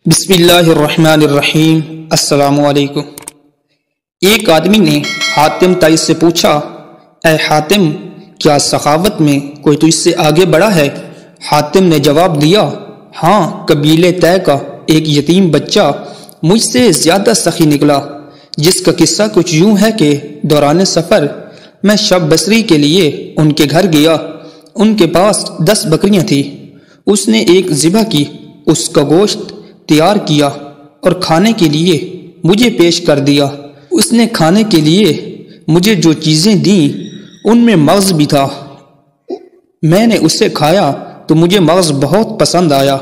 بسم اللہ الرحمن الرحیم۔ السلام علیکم۔ ایک آدمی نے حاتم تائی سے پوچھا، اے حاتم، کیا سخاوت میں کوئی تو اس سے آگے بڑھا ہے؟ حاتم نے جواب دیا، ہاں، قبیلے طے کا ایک یتیم بچہ مجھ سے زیادہ سخی نکلا، جس کا قصہ کچھ یوں ہے کہ دوران سفر میں شب بصری کے لیے ان کے گھر گیا۔ ان کے پاس 10 بکریاں تھیں۔ اس نے ایک ذبح کی، اس کا گوشت تیار کیا اور کھانے کے لیے مجھے پیش کر دیا۔ اس نے کھانے کے لیے مجھے جو چیزیں دیں ان میں مغز بھی تھا۔ میں نے اسے کھایا تو مجھے مغز بہت پسند آیا۔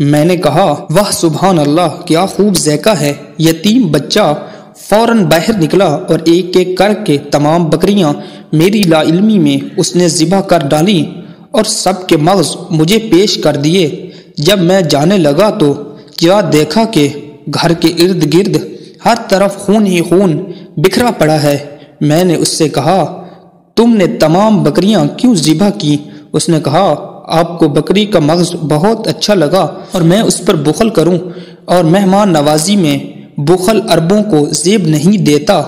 میں نے کہا، واہ سبحان اللہ، کیا خوب ذائقہ ہے۔ یتیم بچہ فوراً باہر نکلا اور ایک ایک کر کے تمام بکریاں میری لا علمی میں اس نے ذبح کر ڈالیں اور سب کے مغز مجھے پیش کر دیے۔ جب میں جانے لگا تو کیا دیکھا کہ گھر کے ارد گرد ہر طرف خون ہی خون بکھرا پڑا ہے۔ میں نے اس سے کہا، تم نے تمام بکریاں کیوں ذبح کی؟ اس نے کہا، آپ کو بکری کا مغز بہت اچھا لگا اور میں اس پر بخل کروں، اور مہمان نوازی میں بخل عربوں کو زیب نہیں دیتا۔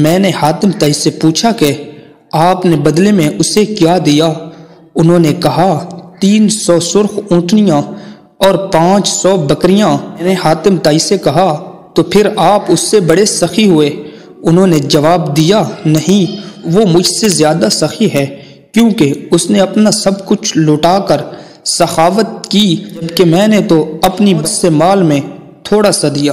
میں نے حاتم تائی سے پوچھا کہ آپ نے بدلے میں اسے کیا دیا؟ انہوں نے کہا، 300 سرخ اونٹنیاں اور 500 بکریاں۔ میں نے حاتم تائی سے کہا، تو پھر آپ اس سے بڑے سخی ہوئے؟ انہوں نے جواب دیا، نہیں، وہ مجھ سے زیادہ سخی ہے، کیونکہ اس نے اپنا سب کچھ لوٹا کر سخاوت کی، جبکہ میں نے تو اپنی بس سے مال میں تھوڑا سا دیا۔